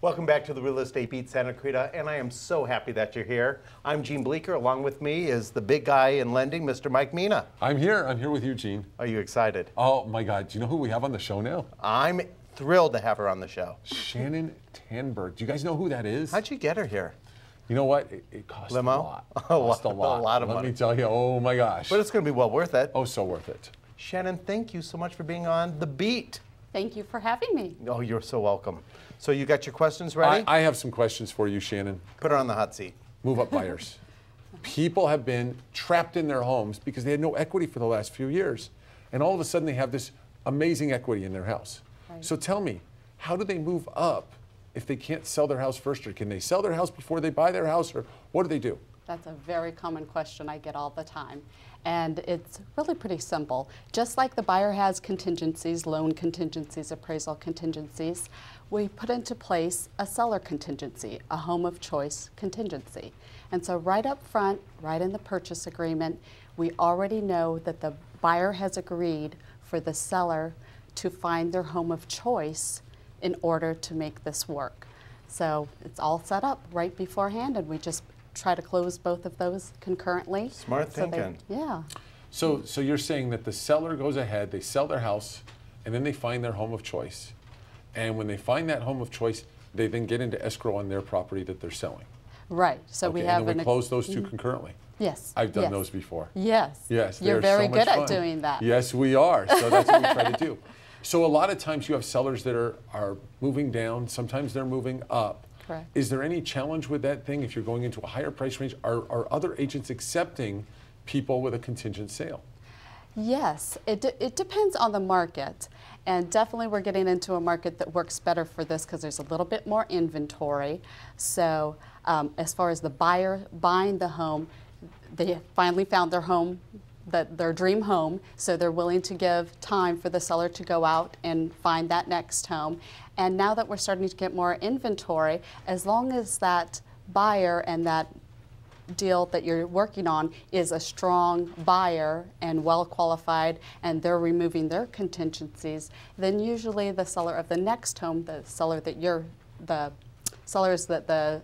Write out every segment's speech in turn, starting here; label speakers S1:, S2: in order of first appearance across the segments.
S1: Welcome back to the Real Estate Beat Santa Clarita, and I am so happy that you're here. I'm Gene Bleeker. Along with me is the big guy in lending, Mr. Mike Meena.
S2: I'm here with you, Gene.
S1: Are you excited?
S2: Oh my God, do you know who we have on the show now?
S1: I'm thrilled to have her on the show.
S2: Shannon Tandberg. Do you guys know who that is?
S1: How'd you get her here?
S2: You know what? It cost
S1: Limo?
S2: a lot. Cost a lot
S1: of money.
S2: Let me tell you, oh my gosh.
S1: But it's going to be well worth it.
S2: Oh, so worth it.
S1: Shannon, thank you so much for being on The Beat.
S3: Thank you for having me.
S1: Oh, you're so welcome. So you got your questions ready?
S2: I have some questions for you, Shannon.
S1: Put her on the hot seat.
S2: Move-up buyers. People have been trapped in their homes because they had no equity for the last few years. And all of a sudden they have this amazing equity in their house. Right. So tell me, how do they move up if they can't sell their house first? Or can they sell their house before they buy their house? Or what do they do?
S3: That's a very common question I get all the time. And it's really pretty simple. Just like the buyer has contingencies, loan contingencies, appraisal contingencies, we put into place a seller contingency, a home of choice contingency. And so right up front, right in the purchase agreement, we already know that the buyer has agreed for the seller to find their home of choice in order to make this work. So it's all set up right beforehand, and we just try to close both of those concurrently.
S1: Smart thinking.
S3: Yeah.
S2: So you're saying that the seller goes ahead, they sell their house, and then they find their home of choice. And when they find that home of choice, they then get into escrow on their property that they're selling.
S3: Right. So
S2: okay,
S3: we have
S2: and then we close those two concurrently.
S3: Yes.
S2: I've done those before.
S3: Yes.
S2: Yes.
S3: You're very good at doing that.
S2: Yes, we are. So that's what we try to do. So a lot of times you have sellers that are moving down. Sometimes they're moving up.
S3: Correct.
S2: Is there any challenge with that thing if you're going into a higher price range? Are other agents accepting people with a contingent sale?
S3: Yes, it depends on the market, and definitely we're getting into a market that works better for this because there's a little bit more inventory. So as far as the buyer buying the home, they finally found their home, their dream home, so they're willing to give time for the seller to go out and find that next home. And now that we're starting to get more inventory, as long as that buyer and that deal that you're working on is a strong buyer and well qualified, and they're removing their contingencies, then usually the seller of the next home, the sellers that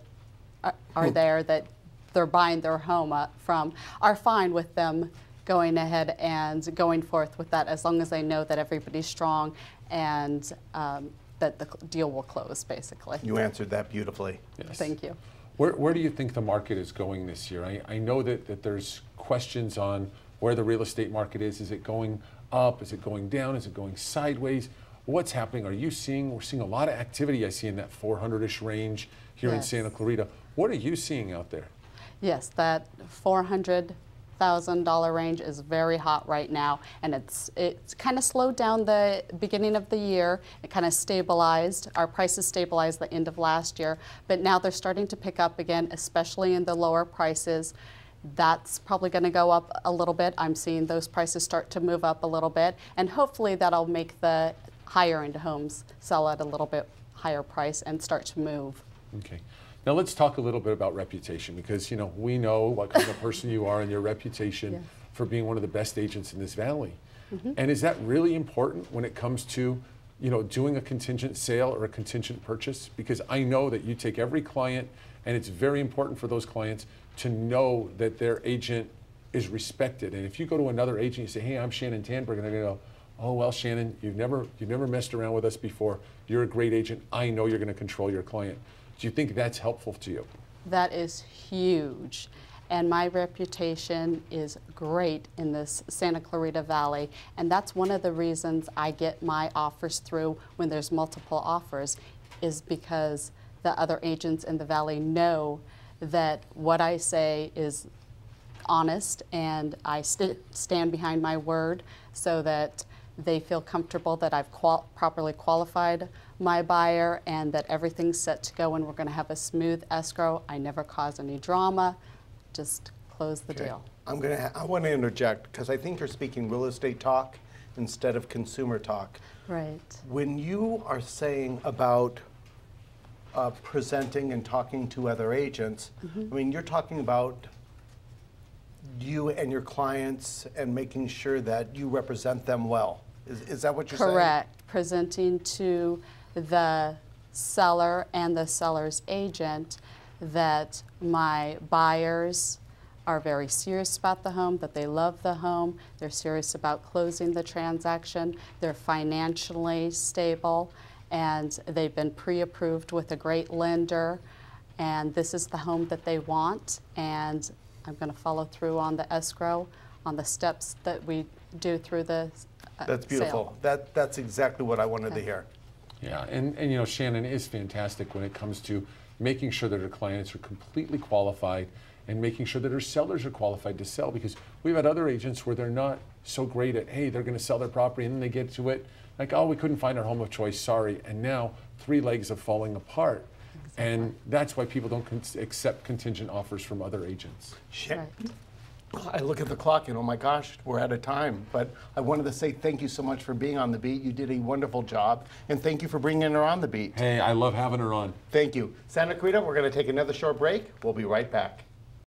S3: are there that they're buying their home from, are fine with them going ahead and going forth with that, as long as they know that everybody's strong and that the deal will close, basically.
S1: You answered that beautifully.
S2: Yes.
S3: Thank you.
S2: Where do you think the market is going this year? I know that there's questions on where the real estate market is. Is it going up? Is it going down? Is it going sideways? What's happening? We're seeing a lot of activity I see in that 400-ish range here in Santa Clarita. What are you seeing out there?
S3: Yes, that $400,000 range is very hot right now, and it's kind of slowed down the beginning of the year. It kind of stabilized. Our prices stabilized the end of last year, but now they're starting to pick up again, especially in the lower prices. That's probably going to go up a little bit. I'm seeing those prices start to move up a little bit, and hopefully that'll make the higher end homes sell at a little bit higher price and start to move.
S2: Okay. Now let's talk a little bit about reputation, because we know what kind of person you are and your reputation for being one of the best agents in this valley. Mm-hmm. And is that really important when it comes to doing a contingent sale or a contingent purchase? Because I know that you take every client, and it's very important for those clients to know that their agent is respected. And if you go to another agent, you say, "Hey, I'm Shannon Tandberg," and they're going to go, "Oh, well, Shannon, you've never messed around with us before. You're a great agent. I know you're going to control your client." Do you think that's helpful to you?
S3: That is huge. And my reputation is great in this Santa Clarita Valley. And that's one of the reasons I get my offers through when there's multiple offers, is because the other agents in the valley know that what I say is honest, and I stand behind my word, so that they feel comfortable that I've properly qualified my buyer and that everything's set to go and we're going to have a smooth escrow. I never cause any drama, just close the deal.
S1: I want to interject because I think you're speaking real estate talk instead of consumer talk.
S3: Right.
S1: When you are saying about presenting and talking to other agents, I mean, you're talking about you and your clients and making sure that you represent them well. Is that what you're saying?
S3: Correct. Presenting to the seller and the seller's agent that my buyers are very serious about the home, that they love the home, they're serious about closing the transaction, they're financially stable, and they've been pre-approved with a great lender, and this is the home that they want, and I'm going to follow through on the escrow, on the steps that we do through the
S1: That's beautiful. That's exactly what I wanted to hear.
S2: Yeah, and you know, Shannon is fantastic when it comes to making sure that her clients are completely qualified and making sure that her sellers are qualified to sell, because we've had other agents where they're not so great at, hey, they're going to sell their property, and then they get to it like, oh, we couldn't find our home of choice, sorry, and now 3 legs are falling apart. Exactly. And that's why people don't accept contingent offers from other agents.
S1: Shit. I look at the clock and oh my gosh, we're out of time. But I wanted to say thank you so much for being on The Beat. You did a wonderful job. And thank you for bringing her on The Beat.
S2: Hey, I love having her on.
S1: Thank you. Santa Clarita, we're going to take another short break. We'll be right back.